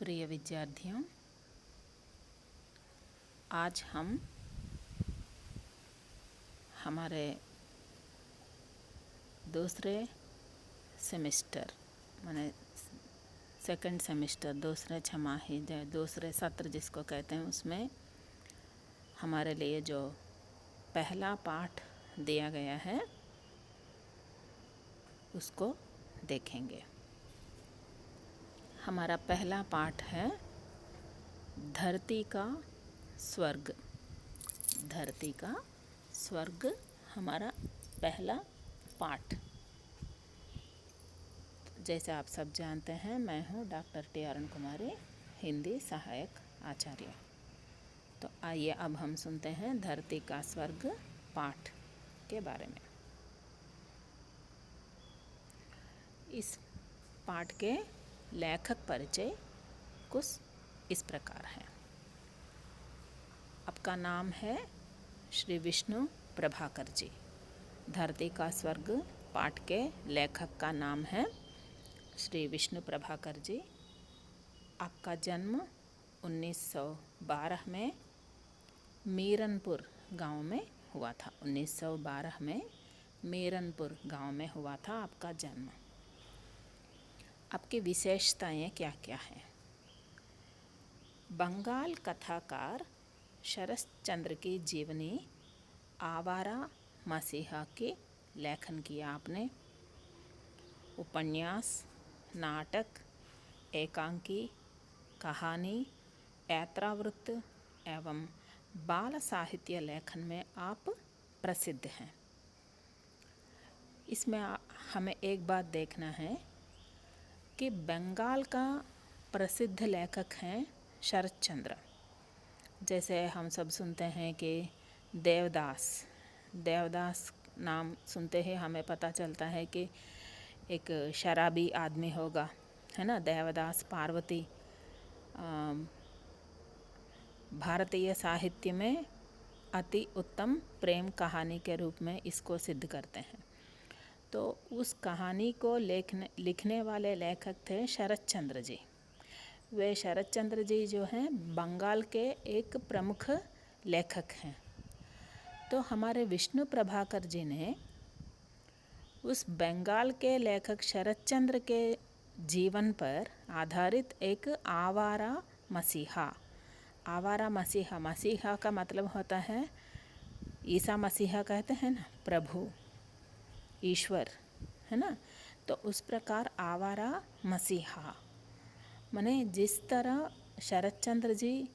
प्रिय विद्यार्थियों, आज हम हमारे दूसरे सेमेस्टर माने सेकंड सेमेस्टर दूसरे छमाही दूसरे सत्र जिसको कहते हैं उसमें हमारे लिए जो पहला पाठ दिया गया है उसको देखेंगे। हमारा पहला पाठ है धरती का स्वर्ग। धरती का स्वर्ग हमारा पहला पाठ। जैसे आप सब जानते हैं, मैं हूँ डॉक्टर टी अरुण कुमारी, हिंदी सहायक आचार्य। तो आइए अब हम सुनते हैं धरती का स्वर्ग पाठ के बारे में। इस पाठ के लेखक परिचय कुछ इस प्रकार है। आपका नाम है श्री विष्णु प्रभाकर जी। धरती का स्वर्ग पाठ के लेखक का नाम है श्री विष्णु प्रभाकर जी। आपका जन्म 1912 में मीरनपुर गांव में हुआ था। 1912 में मीरनपुर गांव में हुआ था आपका जन्म। आपकी विशेषताएं क्या क्या हैं? बंगाल कथाकार शरश्चंद्र की जीवनी आवारा मसीहा की लेखन किया आपने। उपन्यास, नाटक, एकांकी, कहानी, यात्रावृत्त एवं बाल साहित्य लेखन में आप प्रसिद्ध हैं। इसमें हमें एक बात देखना है कि बंगाल का प्रसिद्ध लेखक हैं शरश्चंद्र। जैसे हम सब सुनते हैं कि देवदास नाम सुनते ही हमें पता चलता है कि एक शराबी आदमी होगा, है ना। देवदास पार्वती भारतीय साहित्य में अति उत्तम प्रेम कहानी के रूप में इसको सिद्ध करते हैं। तो उस कहानी को लिखने वाले लेखक थे शरश्चंद्र जी। वे शरश्चंद्र जी जो हैं बंगाल के एक प्रमुख लेखक हैं। तो हमारे विष्णु प्रभाकर जी ने उस बंगाल के लेखक शरश्चंद्र के जीवन पर आधारित एक आवारा मसीहा का मतलब होता है ईसा मसीहा, कहते हैं ना, प्रभु ईश्वर, है ना। तो उस प्रकार आवारा मसीहा माने जिस तरह शरश्चंद्र जी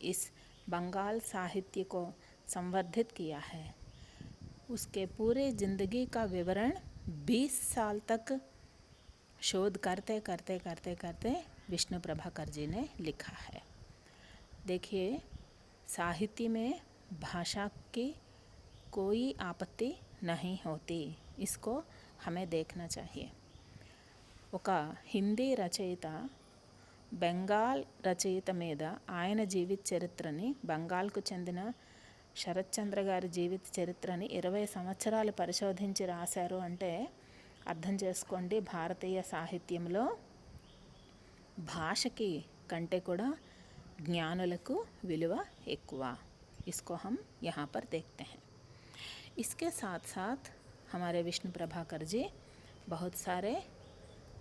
इस बंगाल साहित्य को संवर्धित किया है, उसके पूरे ज़िंदगी का विवरण 20 साल तक शोध करते विष्णु प्रभाकर जी ने लिखा है। देखिए, साहित्य में भाषा की कोई आपत्ति नहीं होती, इसको हमें देखना चाहिए। ఒక హిందీ రచయిత బెంగాల్ రచయిత మీద ఆయన జీవిత చరిత్రని, బెంగాల్కు చెందిన శరశ్చంద్ర గారి జీవిత చరిత్రని 20 సంవత్సరాలు పరిశోధించి రాశారు అంటే అర్థం చేసుకోండి, భారతీయ సాహిత్యంలో భాషకి కంటే కూడా ज्ञानुలకు विलुव ఎక్కువ। इसको हम यहाँ पर देखते हैं। इसके साथ साथ हमारे विष्णु प्रभाकर जी बहुत सारे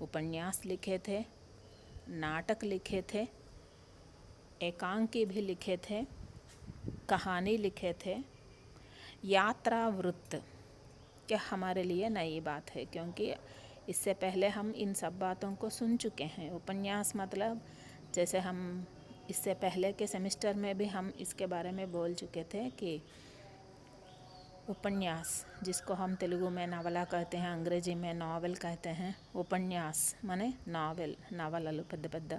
उपन्यास लिखे थे, नाटक लिखे थे, एकांकी भी लिखे थे, कहानी लिखे थे। यात्रावृत्त क्या हमारे लिए नई बात है, क्योंकि इससे पहले हम इन सब बातों को सुन चुके हैं। उपन्यास मतलब जैसे हम इससे पहले के सेमेस्टर में भी हम इसके बारे में बोल चुके थे कि उपन्यास, जिसको हम तेलुगु में नवला कहते हैं, अंग्रेजी में नावल कहते हैं। उपन्यास माने नावलలు పెద్ద పెద్ద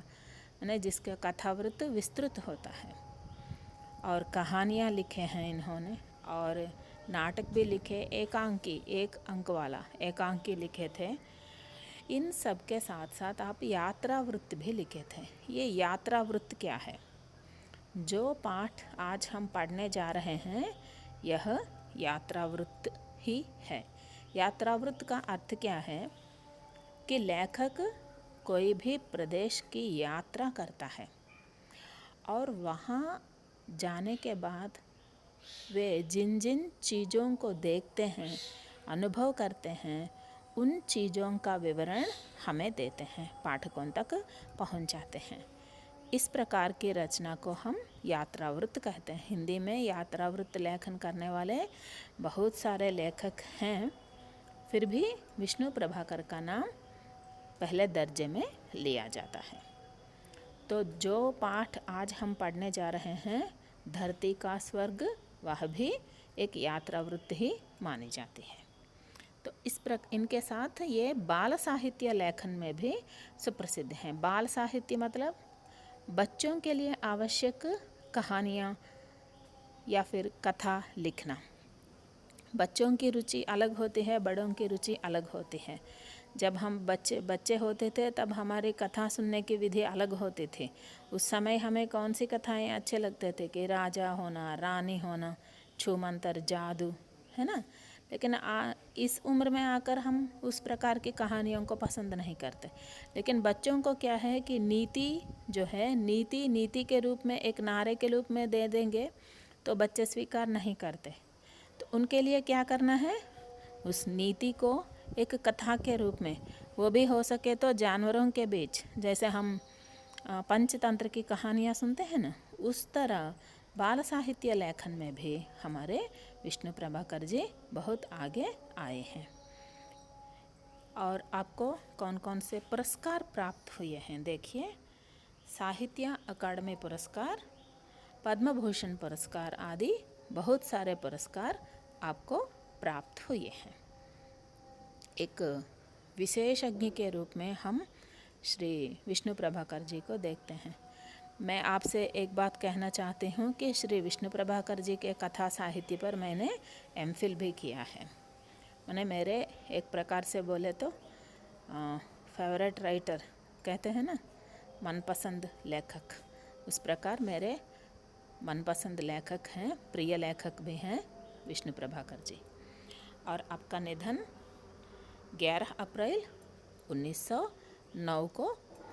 माने जिसका कथावृत्त विस्तृत होता है। और कहानियाँ लिखे हैं इन्होंने, और नाटक भी लिखे, एकांकी, एक अंक वाला एकांकी लिखे थे। इन सब के साथ साथ आप यात्रावृत्त भी लिखे थे। ये यात्रावृत्त क्या है? जो पाठ आज हम पढ़ने जा रहे हैं यह यात्रावृत्त ही है। यात्रावृत्त का अर्थ क्या है कि लेखक कोई भी प्रदेश की यात्रा करता है और वहाँ जाने के बाद वे जिन जिन चीज़ों को देखते हैं, अनुभव करते हैं, उन चीज़ों का विवरण हमें देते हैं, पाठकों तक पहुँचाते हैं। इस प्रकार की रचना को हम यात्रावृत्त कहते हैं। हिंदी में यात्रावृत्त लेखन करने वाले बहुत सारे लेखक हैं, फिर भी विष्णु प्रभाकर का नाम पहले दर्जे में लिया जाता है। तो जो पाठ आज हम पढ़ने जा रहे हैं, धरती का स्वर्ग, वह भी एक यात्रावृत्त ही मानी जाती है। तो इनके साथ ये बाल साहित्य लेखन में भी सुप्रसिद्ध हैं। बाल साहित्य मतलब बच्चों के लिए आवश्यक कहानियाँ या फिर कथा लिखना। बच्चों की रुचि अलग होती है, बड़ों की रुचि अलग होती है। जब हम बच्चे होते थे तब हमारी कथा सुनने की विधि अलग होती थी। उस समय हमें कौन सी कथाएं अच्छे लगते थे कि राजा होना, रानी होना, छूमंतर, जादू, है ना। लेकिन इस उम्र में आकर हम उस प्रकार की कहानियों को पसंद नहीं करते। लेकिन बच्चों को क्या है कि नीति जो है, नीति के रूप में, एक नारे के रूप में दे देंगे तो बच्चे स्वीकार नहीं करते। तो उनके लिए क्या करना है, उस नीति को एक कथा के रूप में, वो भी हो सके तो जानवरों के बीच, जैसे हम पंचतंत्र की कहानियाँ सुनते हैं ना, उस तरह बाल साहित्य लेखन में भी हमारे विष्णु प्रभाकर जी बहुत आगे आए हैं। और आपको कौन कौन से पुरस्कार प्राप्त हुए हैं देखिए। साहित्य अकादमी पुरस्कार, पद्म भूषण पुरस्कार आदि बहुत सारे पुरस्कार आपको प्राप्त हुए हैं। एक विशेषज्ञ के रूप में हम श्री विष्णु प्रभाकर जी को देखते हैं। मैं आपसे एक बात कहना चाहती हूँ कि श्री विष्णु प्रभाकर जी के कथा साहित्य पर मैंने एमफिल भी किया है। मैंने मेरे एक प्रकार से बोले तो फेवरेट राइटर कहते हैं ना, मनपसंद लेखक, उस प्रकार मेरे मनपसंद लेखक हैं, प्रिय लेखक भी हैं विष्णु प्रभाकर जी। और आपका निधन 11 अप्रैल 1909 को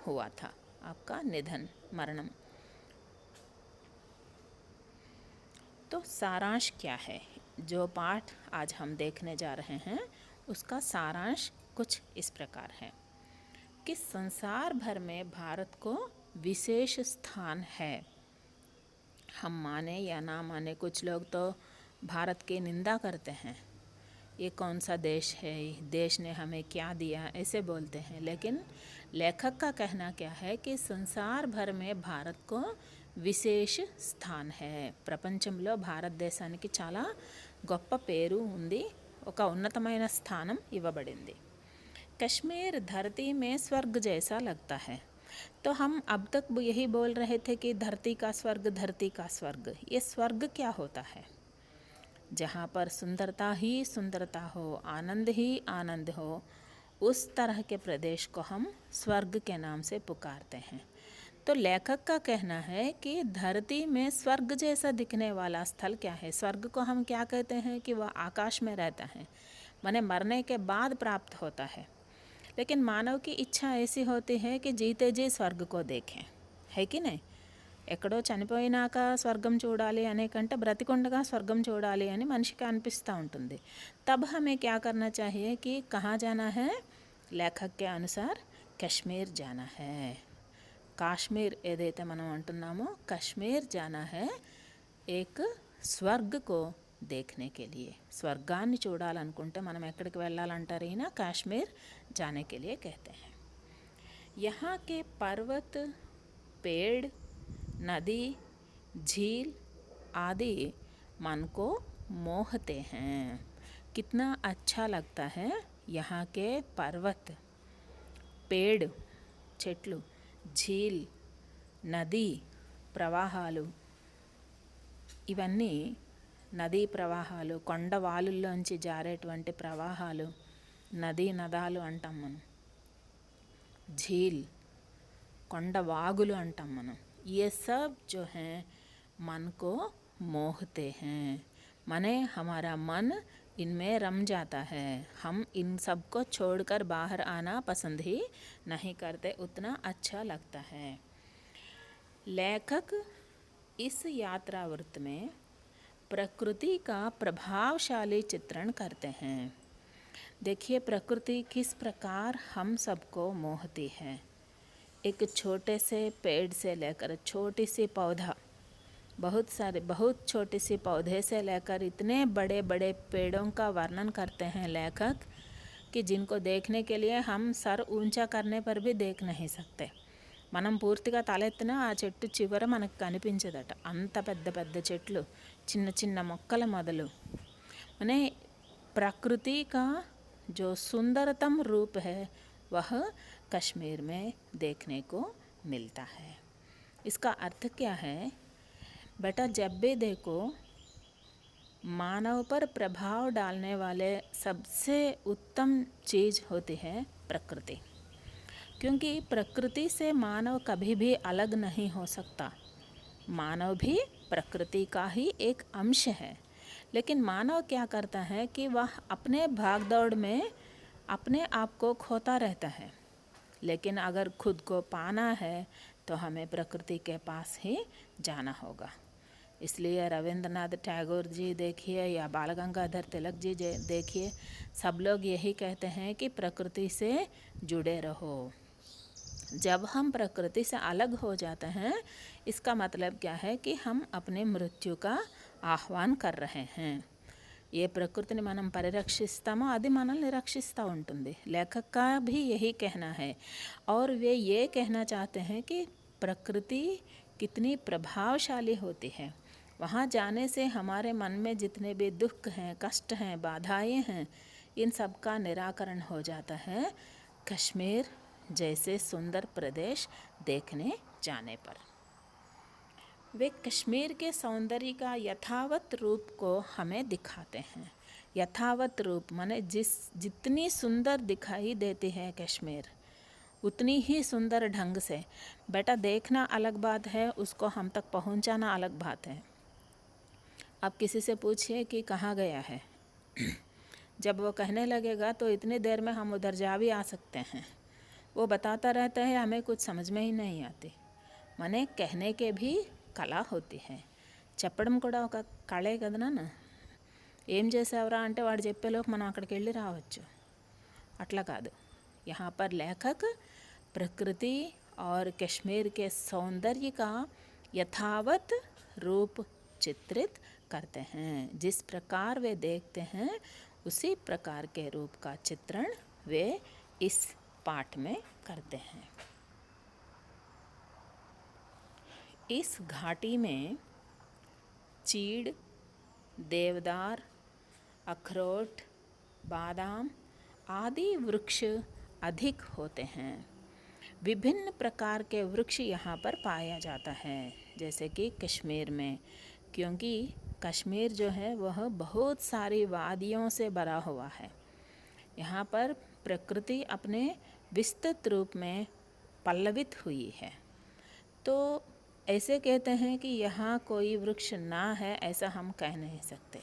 हुआ था, आपका निधन, मरणम। तो सारांश क्या है, जो पाठ आज हम देखने जा रहे हैं उसका सारांश कुछ इस प्रकार है कि संसार भर में भारत को विशेष स्थान है। हम माने या ना माने, कुछ लोग तो भारत की निंदा करते हैं, ये कौन सा देश है, देश ने हमें क्या दिया, ऐसे बोलते हैं। लेकिन लेखक का कहना क्या है कि संसार भर में भारत को విశేష స్థాన్ है। ప్రపంచంలో భారతదేశానికి చాలా గొప్ప పేరు ఉంది, ఒక ఉన్నతమైన స్థానం ఇవ్వబడింది। कश्मीर धरती में स्वर्ग जैसा लगता है। तो हम अब तक यही बोल रहे थे कि धरती का स्वर्ग, धरती का स्वर्ग। ये स्वर्ग क्या होता है? जहाँ पर सुंदरता ही सुंदरता हो, आनंद ही आनंद हो, उस तरह के प्रदेश को हम स्वर्ग के नाम से पुकारते हैं। तो लेखक का कहना है कि धरती में स्वर्ग जैसा दिखने वाला स्थल क्या है? स्वर्ग को हम क्या कहते हैं कि वह आकाश में रहता है, माने मरने के बाद प्राप्त होता है। लेकिन मानव की इच्छा ऐसी होती है कि जीते जी स्वर्ग को देखें, है कि नहीं? ఎక్కడో చనిపోయినాక స్వర్గం చూడాలి అనే కంటే బ్రతికుండగా స్వర్గం చూడాలి అని మనిషికి అనిపిస్తూ ఉంటుంది। तब हमें क्या करना चाहिए कि कहाँ जाना है? लेखक के अनुसार कश्मीर जाना है। కాశ్మీర్ ఏదైతే మనం అంటున్నామో కశ్మీర్ जाना है एक స్వర్గ్ को देखने के लिए। స్వర్గాన్ని చూడాలనుకుంటే మనం ఎక్కడికి వెళ్ళాలంటారు? ఈయన కాశ్మీర్ जाने के लिए कहते हैं। यहाँ के पर्वत, पेड़, नदी, झील आदि मन को मोहते हैं। कितना अच्छा लगता है यहाँ के पर्वत, पेड़, చెట్లు, झील, నది ప్రవాహాలు, ఇవన్నీ నదీ ప్రవాహాలు, కొండవాలుల్లోంచి జారేటువంటి ప్రవాహాలు, నదీ నదాలు అంటాం మనం, झील కొండవాగులు అంటాం మనం। ये सब जो हैं मन को मोहते हैं, माने हमारा मन इनमें रम जाता है। हम इन सब को छोड़कर बाहर आना पसंद ही नहीं करते, उतना अच्छा लगता है। लेखक इस यात्रावृत्त में प्रकृति का प्रभावशाली चित्रण करते हैं। देखिए प्रकृति किस प्रकार हम सबको मोहती है। एक छोटे से पेड़ से लेकर छोटी सी पौधा, बहुत छोटी सी पौधे से लेकर इतने बड़े बड़े पेड़ों का वर्णन करते हैं लेखक कि जिनको देखने के लिए हम सर ऊंचा करने पर भी देख नहीं सकते। మనం పూర్తిగా తలెత్తినా ఆ చెట్టు చివర మనకు కనిపించదట, అంత పెద్ద పెద్ద చెట్లు, చిన్న చిన్న మొక్కల మొదలు। माने प्रकृति का जो सुंदरतम रूप है वह कश्मीर में देखने को मिलता है। इसका अर्थ क्या है बेटा, जब भी देखो मानव पर प्रभाव डालने वाले सबसे उत्तम चीज़ होती है प्रकृति, क्योंकि प्रकृति से मानव कभी भी अलग नहीं हो सकता। मानव भी प्रकृति का ही एक अंश है, लेकिन मानव क्या करता है कि वह अपने भागदौड़ में अपने आप को खोता रहता है। लेकिन अगर खुद को पाना है तो हमें प्रकृति के पास ही जाना होगा। इसलिए रविंद्रनाथ टैगोर जी देखिए या बाल गंगाधर तिलक जी देखिए, सब लोग यही कहते हैं कि प्रकृति से जुड़े रहो। जब हम प्रकृति से अलग हो जाते हैं, इसका मतलब क्या है कि हम अपने मृत्यु का ఆహ్వాన్ कर रहे हैं। ఏ ప్రకృతిని మనం పరిరక్షిస్తామో అది మనల్ని రక్షిస్తూ ఉంటుంది। लेखक का भी यही कहना है और वे ये कहना चाहते हैं कि प्रकृति कितनी प्रभावशाली होती है। वहाँ जाने से हमारे मन में जितने भी दुख हैं, कष्ट हैं, बाधाएं हैं, इन सब का निराकरण हो जाता है कश्मीर जैसे सुंदर प्रदेश देखने जाने पर। वे कश्मीर के सौंदर्य का यथावत रूप को हमें दिखाते हैं। यथावत रूप माने जितनी सुंदर दिखाई देती है कश्मीर, उतनी ही सुंदर ढंग से। बेटा देखना अलग बात है, उसको हम तक पहुंचाना अलग बात है। आप किसी से पूछिए कि कहाँ गया है, जब वो कहने लगेगा तो इतनी देर में हम उधर जा भी आ सकते हैं। वो बताता रहता है, हमें कुछ समझ में ही नहीं आती। माने कहने के भी కళ होती है। చెప్పడం కూడా ఒక కళే కదా నాన్న। ఏం చేసావురా అంటే వాడు చెప్పేలోపు మనం అక్కడికి వెళ్ళి రావచ్చు, అట్లా కాదు। यहाँ पर लेखक प्रकृति और कश्मीर के सौंदर्य का यथावत रूप चित्रित करते हैं। जिस प्रकार वे देखते हैं उसी प्रकार के रूप का चित्रण वे इस पाठ में करते हैं। इस घाटी में चीड़, देवदार, अखरोट, बादाम आदि वृक्ष अधिक होते हैं। विभिन्न प्रकार के वृक्ष यहाँ पर पाया जाता है, जैसे कि कश्मीर में, क्योंकि कश्मीर जो है वह बहुत सारी वादियों से भरा हुआ है। यहाँ पर प्रकृति अपने विस्तृत रूप में पल्लवित हुई है। तो ऐसे कहते हैं कि यहाँ कोई वृक्ष ना है ऐसा हम कह नहीं सकते।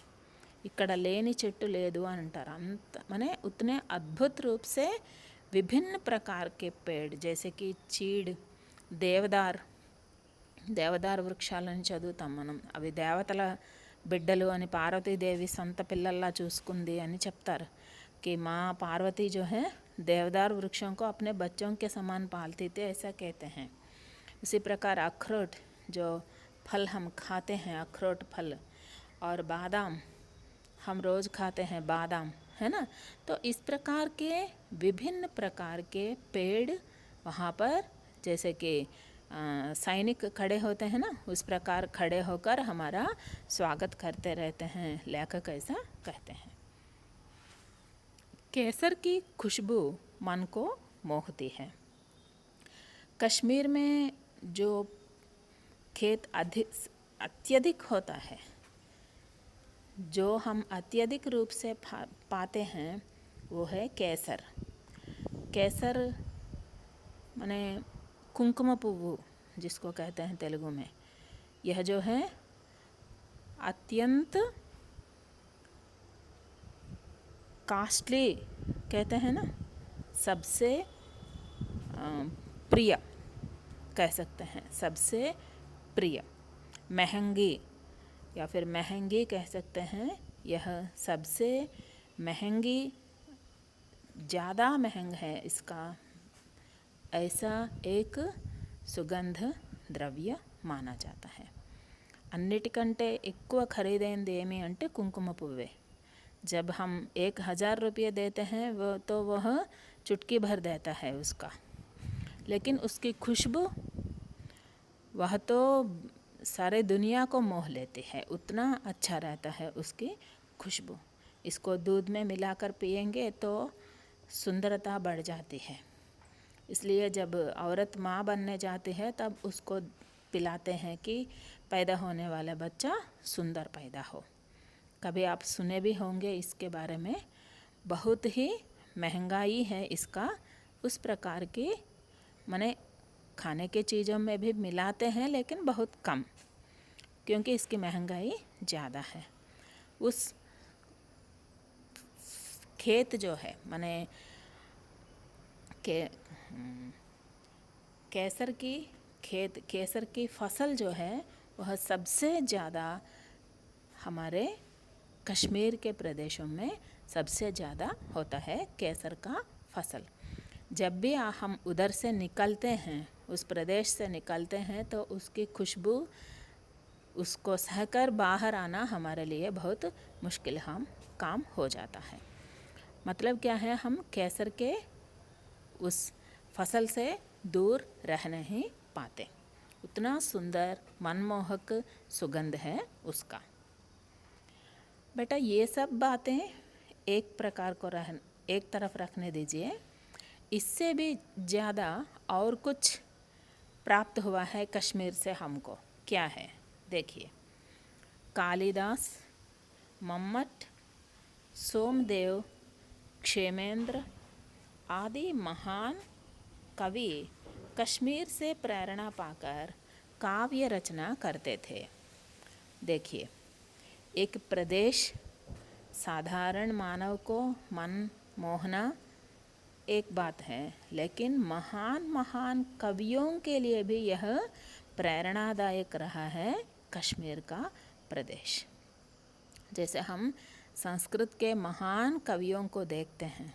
ఇక్కడ లేని చెట్టు లేదు అని అంటారు। అంత माने उतने अद्भुत रूप से विभिन्न प्रकार के पेड़, जैसे कि चीड़, దేవదార్ వృక్షాలను చదువుతాం మనం। అవి దేవతల బిడ్డలు అని పార్వతీదేవి సొంత పిల్లల్లా చూసుకుంది అని చెప్తారు कि माँ पार्वती जो है देवदार वृक्षों को अपने बच्चों के समान पालती थी, ऐसा कहते हैं। उसी प्रकार अखरोट जो फल हम खाते हैं, अखरोट फल, और बादाम हम रोज़ खाते हैं, बादाम है ना। तो इस प्रकार के विभिन्न प्रकार के पेड़ वहाँ पर, जैसे कि सैनिक खड़े होते हैं ना, उस प्रकार खड़े होकर हमारा स्वागत करते रहते हैं। लेखक ऐसा कहते हैं। केसर की खुशबू मन को मोहती है। कश्मीर में जो खेत अत्यधिक होता है, जो हम अत्यधिक रूप से पाते हैं, वो है केसर। केसर माने कुंकुम पुव्वु जिसको कहते हैं तेलुगु में। यह जो है अत्यंत कास्टली कहते हैं ना, सबसे प्रिय कह सकते हैं, सबसे प्रिय। महंगी या फिर महंगी कह सकते हैं, यह सबसे महंगी, ज़्यादा महंगा है इसका, ऐसा एक సుగంధ ద్రవ్య మానా జాతా है। అన్నిటికంటే ఎక్కువ ఖరీదైనది ఏమి అంటే కుంకుమ పువ్వే। जब हम 1000 रुपये देते हैं वो तो वह चुटकी भर देता है उसका, लेकिन उसकी खुशबू वह तो सारे दुनिया को मोह लेती है, उतना अच्छा रहता है उसकी खुशबू। इसको दूध में मिलाकर पिएंगे तो सुंदरता बढ़ जाती है, इसलिए जब औरत माँ बनने जाती है तब उसको पिलाते हैं कि पैदा होने वाला बच्चा सुंदर पैदा हो। कभी आप सुने भी होंगे इसके बारे में। बहुत ही महंगाई है इसका, उस प्रकार की माने खाने के चीज़ों में भी मिलाते हैं लेकिन बहुत कम, क्योंकि इसकी महंगाई ज़्यादा है। उस खेत जो है माने के केसर की फसल जो है वह सबसे ज़्यादा हमारे कश्मीर के प्रदेशों में सबसे ज़्यादा होता है केसर का फसल। जब भी हम उधर से निकलते हैं, उस प्रदेश से निकलते हैं, तो उसकी खुशबू उसको सहकर बाहर आना हमारे लिए बहुत मुश्किल काम हो जाता है। मतलब क्या है, हम केसर के उस फसल से दूर रह नहीं पाते, उतना सुंदर मनमोहक सुगंध है उसका। बेटा ये सब बातें एक तरफ रखने दीजिए, इससे भी ज़्यादा और कुछ प्राप्त हुआ है कश्मीर से हमको। क्या है देखिए, कालिदास, मम्मट, सोमदेव, क्षेमेंद्र आदि महान कवि कश्मीर से प्रेरणा पाकर काव्य रचना करते थे। देखिए, एक प्रदेश साधारण मानव को मन मोहना एक बात है, लेकिन महान महान कवियों के लिए भी यह प्रेरणादायक रहा है कश्मीर का प्रदेश। जैसे हम संस्कृत के महान कवियों को देखते हैं,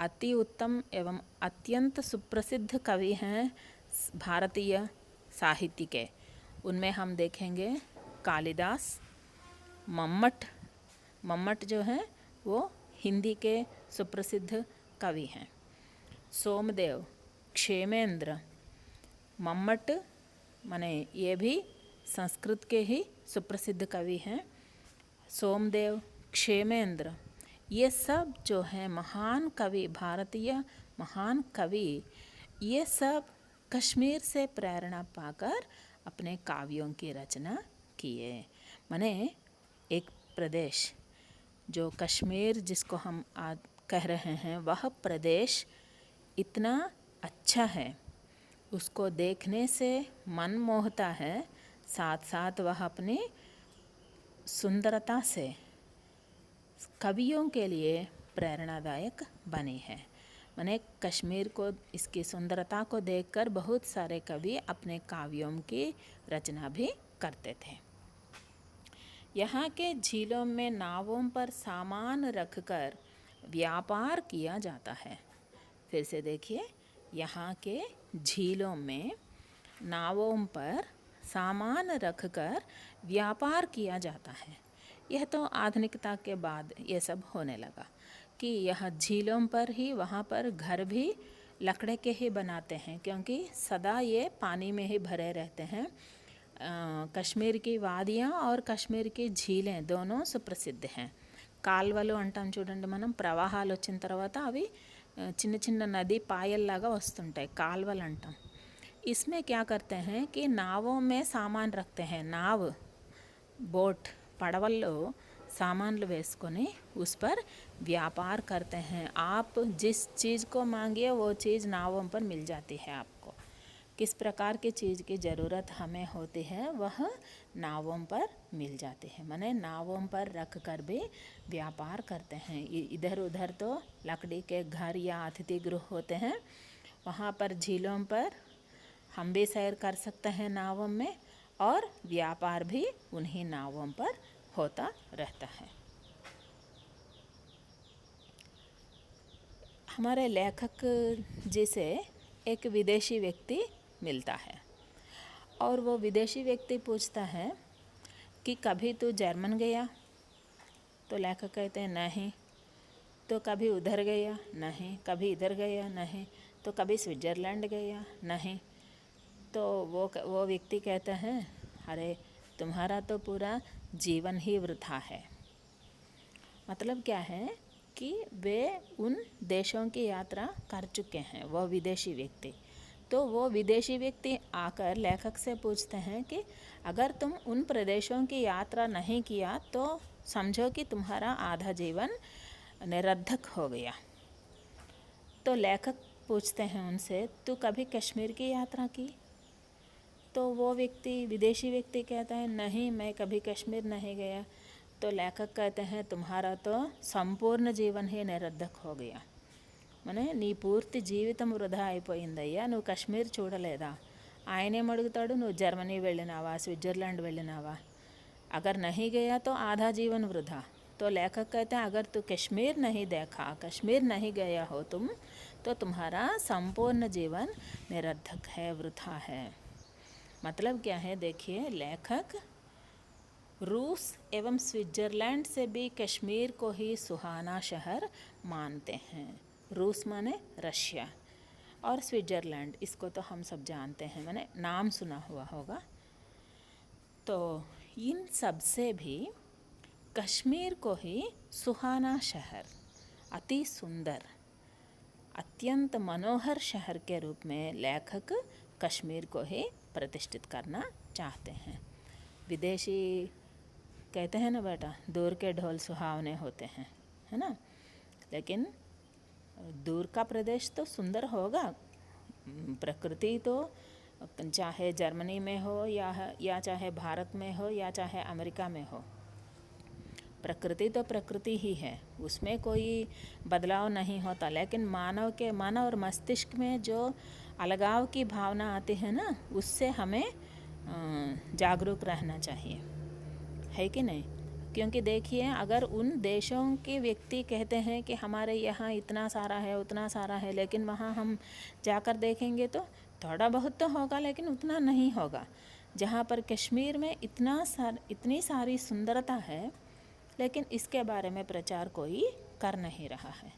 अति उत्तम एवं अत्यंत सुप्रसिद्ध कवि हैं भारतीय साहित्य के। उनमें हम देखेंगे कालिदास, मम्मट जो हैं वो हिंदी के सुप्रसिद्ध कवि हैं, सोमदेव, क्षेमेंद्र, मम्मट माने ये भी संस्कृत के ही सुप्रसिद्ध कवि हैं। सोमदेव, क्षेमेंद्र, ये सब जो हैं महान कवि, भारतीय महान कवि, ये सब कश्मीर से प्रेरणा पाकर अपने काव्यों की रचना किए। माने एक प्रदेश जो कश्मीर जिसको हम आज कह रहे हैं, वह प्रदेश इतना अच्छा है, उसको देखने से मन मोहता है, साथ साथ वह अपनी सुंदरता से कवियों के लिए प्रेरणादायक बनी है। माने कश्मीर को, इसकी सुंदरता को देखकर बहुत सारे कवि अपने काव्यों की रचना भी करते थे। यहाँ के झीलों में नावों पर सामान रखकर व्यापार किया जाता है। फिर से देखिए, यहाँ के झीलों में नावों पर सामान रखकर व्यापार किया जाता है। यह तो आधुनिकता के बाद ये सब होने लगा कि यह झीलों पर ही, वहाँ पर घर भी लकड़े के ही बनाते हैं, क्योंकि सदा ये पानी में ही भरे रहते हैं। कश्मीर की वादियाँ और कश्मीर की झीलें दोनों सुप्रसिद्ध हैं। కాల్వలు అంటాం చూడండి మనం, ప్రవాహాలు వచ్చిన తర్వాత అవి చిన్న చిన్న నది పాయల్లాగా వస్తుంటాయి, కాల్వలు అంటాం। इसमें क्या करते हैं कि नावों में सामान रखते हैं, नाव बोट పడవల్లో सामान्य వేసుకొని उस पर व्यापार करते हैं। आप जिस चीज़ को मांगिए वो चीज़ नावों पर मिल जाती है आपको, किस प्रकार की चीज़ की ज़रूरत हमें होती है वह नावों पर मिल जाती है। माने नावों पर रख कर भी व्यापार करते हैं। इधर उधर तो लकड़ी के घर या अतिथि गृह होते हैं, वहाँ पर झीलों पर हम भी सैर कर सकते हैं नावों में, और व्यापार भी उन्हीं नावों पर होता रहता है। हमारे लेखक जी से एक विदेशी व्यक्ति मिलता है और वो विदेशी व्यक्ति पूछता है कि कभी तू जर्मन गया? तो लेखक कहते हैं नहीं। तो कभी उधर गया? नहीं। कभी इधर गया? नहीं। तो कभी स्विट्ज़रलैंड गया? नहीं। तो वो व्यक्ति कहता है, अरे तुम्हारा तो पूरा जीवन ही वृथा है। मतलब क्या है कि वे उन देशों की यात्रा कर चुके हैं, वो विदेशी व्यक्ति। तो वो विदेशी व्यक्ति आकर लेखक से पूछते हैं कि अगर तुम उन प्रदेशों की यात्रा नहीं किया तो समझो कि तुम्हारा आधा जीवन निरर्थक हो गया। तो लेखक पूछते हैं उनसे, तू कभी कश्मीर की यात्रा की? तो वो व्यक्ति, विदेशी व्यक्ति कहता है, नहीं, मैं कभी कश्मीर नहीं गया। तो लेखक कहते हैं, तुम्हारा तो संपूर्ण जीवन ही निरर्थक हो गया। మనే నీ పూర్తి జీవితం వృధా అయిపోయిందయ్యా, నువ్వు కశ్మీర్ చూడలేదా? ఆయనేం అడుగుతాడు, నువ్వు జర్మనీ వెళ్ళినావా, స్విట్జरलैंड వెళ్ళినావా? अगर नहीं गया तो आधा जीवन वृथा। तो लेखक कहते हैं, अगर तू कश्मीर नहीं देखा, कश्मीर नहीं गया हो तुम, तो तुम्हारा संपूर्ण जीवन निरर्थक है, वृथा है। मतलब क्या है, देखिए, लेखक रूस एवं स्विट्ज़रलैंड से भी कश्मीर को ही सुहाना शहर मानते हैं। रूस माने रशिया, और स्विट्ज़रलैंड, इसको तो हम सब जानते हैं, माने नाम सुना हुआ होगा। तो इन सब से भी कश्मीर को ही सुहाना शहर, अति सुंदर, अत्यंत मनोहर शहर के रूप में लेखक कश्मीर को ही प्रतिष्ठित करना चाहते हैं। विदेशी कहते हैं ना बेटा, दूर के ढोल सुहावने होते हैं, है ना। लेकिन दूर का प्रदेश तो सुंदर होगा, प्रकृति तो चाहे जर्मनी में हो या चाहे भारत में हो या चाहे अमेरिका में हो, प्रकृति तो प्रकृति ही है, उसमें कोई बदलाव नहीं होता। लेकिन मानव और मस्तिष्क में जो अलगाव की भावना आती है ना, उससे हमें जागरूक रहना चाहिए, है कि नहीं। क्योंकि देखिए, अगर उन देशों के व्यक्ति कहते हैं कि हमारे यहाँ इतना सारा है, उतना सारा है, लेकिन वहाँ हम जाकर देखेंगे तो थोड़ा बहुत तो होगा, लेकिन उतना नहीं होगा। जहाँ पर कश्मीर में इतनी सारी सुंदरता है, लेकिन इसके बारे में प्रचार कोई कर नहीं रहा है।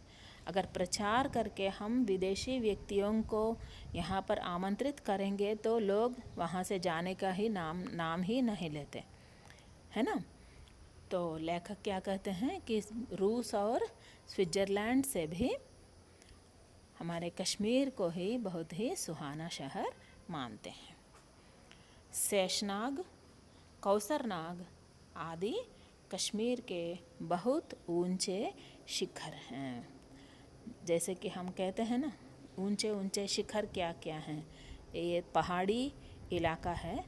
अगर प्रचार करके हम विदेशी व्यक्तियों को यहाँ पर आमंत्रित करेंगे तो लोग वहाँ से जाने का ही नाम ही नहीं लेते, है ना। तो लेखक क्या कहते हैं कि रूस और स्विट्ज़रलैंड से भी हमारे कश्मीर को ही बहुत ही सुहाना शहर मानते हैं। शेषनाग, कौसरनाग आदि कश्मीर के बहुत ऊंचे शिखर हैं। जैसे कि हम कहते हैं ना, ऊंचे ऊंचे शिखर क्या क्या हैं। ये पहाड़ी इलाका है,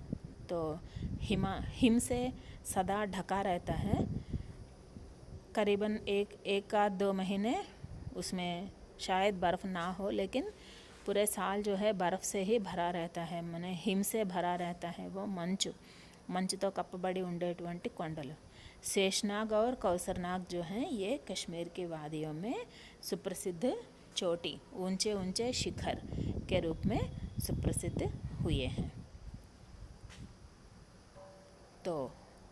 तो हिम से सदा ढका रहता है। करीबन एक आध 2 महीने उसमें शायद बर्फ़ ना हो, लेकिन पूरे साल जो है बर्फ़ से ही भरा रहता है, माने हिम से भरा रहता है वो మంచుతో కప్పబడి ఉండేటువంటి కొండలు। शेषनाग और कौसरनाग जो हैं, ये कश्मीर की वादियों में सुप्रसिद्ध चोटी, ऊंचे ऊंचे शिखर के रूप में सुप्रसिद्ध हुए हैं। तो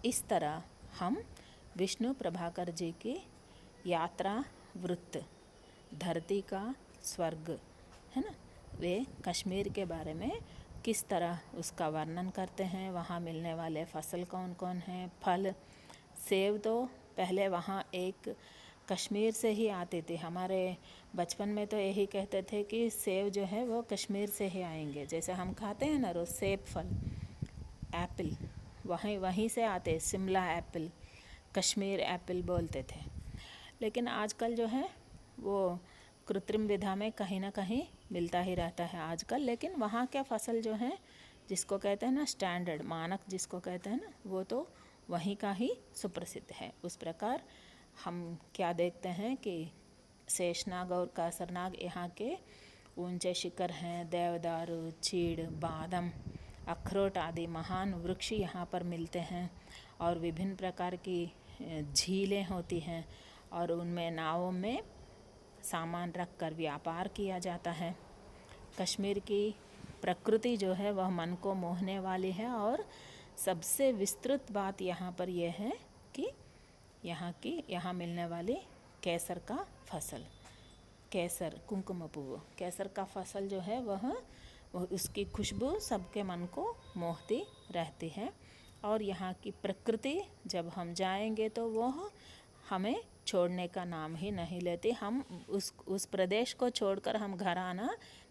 इस तरह हम विष्णु प्रभाकर जी की यात्रा वृत्त, धरती का स्वर्ग, है ना, वे कश्मीर के बारे में किस तरह उसका वर्णन करते हैं। वहाँ मिलने वाले फसल कौन कौन हैं, फल, सेब तो पहले वहाँ एक कश्मीर से ही आते थे। हमारे बचपन में तो यही कहते थे कि सेब जो है वो कश्मीर से ही आएंगे। जैसे हम खाते हैं ना रोज़ सेब फल, एप्पल, वहीं से आते, शिमला एप्पल, कश्मीर एप्पल बोलते थे। लेकिन आजकल जो है वो कृत्रिम विधा में कहीं ना कहीं मिलता ही रहता है आजकल, लेकिन वहाँ क्या फसल जो है जिसको कहते हैं ना स्टैंडर्ड मानक जिसको कहते हैं ना, वो तो वहीं का ही सुप्रसिद्ध है। उस प्रकार हम क्या देखते हैं कि शेषनाग और कासरनाग यहाँ के ऊंचे शिखर हैं। देवदारू, चीड़, बादम, अखरोट आदि महान वृक्ष यहाँ पर मिलते हैं और विभिन्न प्रकार की झीलें होती हैं और उनमें नावों में सामान रख कर व्यापार किया जाता है। कश्मीर की प्रकृति जो है वह मन को मोहने वाली है और सबसे विस्तृत बात यहाँ पर यह है कि यहाँ मिलने वाली केसर का फसल, केसर कुंकुमपुव केसर का फसल जो है वह उसकी खुशबू सबके मन को मोहती रहती है। और यहाँ की प्रकृति जब हम जाएंगे तो वह हमें छोड़ने का नाम ही नहीं लेती। हम उस प्रदेश को छोड़कर हम घर आना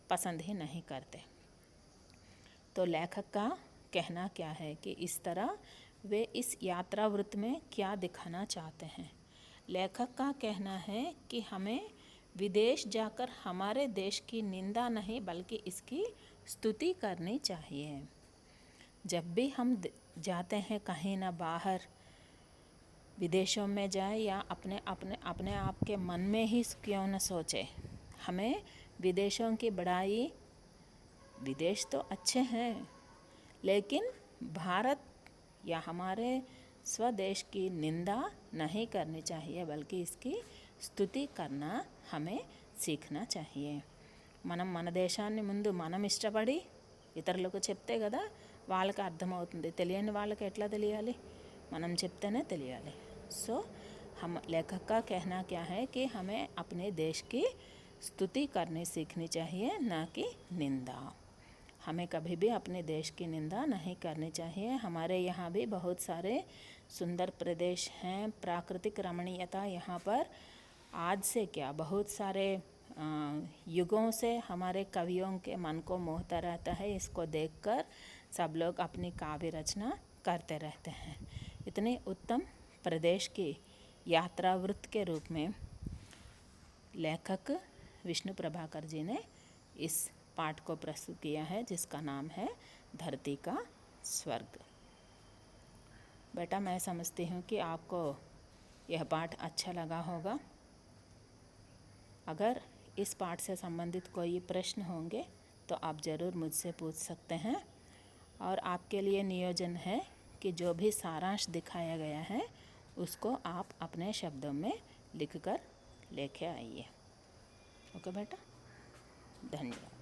पसंद ही नहीं करते। तो लेखक का कहना क्या है कि इस तरह वे इस यात्रा वृत्त में क्या दिखाना चाहते हैं। लेखक का कहना है कि हमें विदेश जाकर हमारे देश की निंदा नहीं बल्कि इसकी स्तुति करनी चाहिए। जब भी हम जाते हैं कहीं ना बाहर विदेशों में जाए या अपने आप के मन में ही क्यों न सोचे, हमें विदेशों की बड़ाई, विदेश तो अच्छे हैं लेकिन भारत या हमारे स्वदेश की निंदा नहीं करनी चाहिए बल्कि इसकी स्तुति करना हमें सीखना चाहिए। మనం మన దేశాన్ని ముందు మనం ఇష్టపడి ఇతరులకు చెప్తే కదా వాళ్ళకి అర్థమవుతుంది। తెలియని వాళ్ళకి ఎట్లా తెలియాలి? మనం చెప్తేనే తెలియాలి। सो हम लेखक का कहना क्या है कि हमें अपने देश की स्तुति करनी सीखनी चाहिए, ना कि निंदा। हमें कभी भी अपने देश की निंदा नहीं करनी चाहिए। हमारे यहाँ भी बहुत सारे सुंदर प्रदेश हैं, प्राकृतिक रमणीयता यहाँ पर आज से क्या बहुत सारे युगों से हमारे कवियों के मन को मोहता रहता है। इसको देखकर सब लोग अपनी काव्य रचना करते रहते हैं। इतने उत्तम प्रदेश की यात्रा वृत्त के रूप में लेखक विष्णु प्रभाकर जी ने इस पाठ को प्रस्तुत किया है जिसका नाम है धरती का स्वर्ग। बेटा मैं समझती हूँ कि आपको यह पाठ अच्छा लगा होगा। अगर इस पाठ से संबंधित कोई प्रश्न होंगे तो आप ज़रूर मुझसे पूछ सकते हैं। और आपके लिए नियोजन है कि जो भी सारांश दिखाया गया है उसको आप अपने शब्दों में लिखकर लेके आइए। ओके बेटा, धन्यवाद।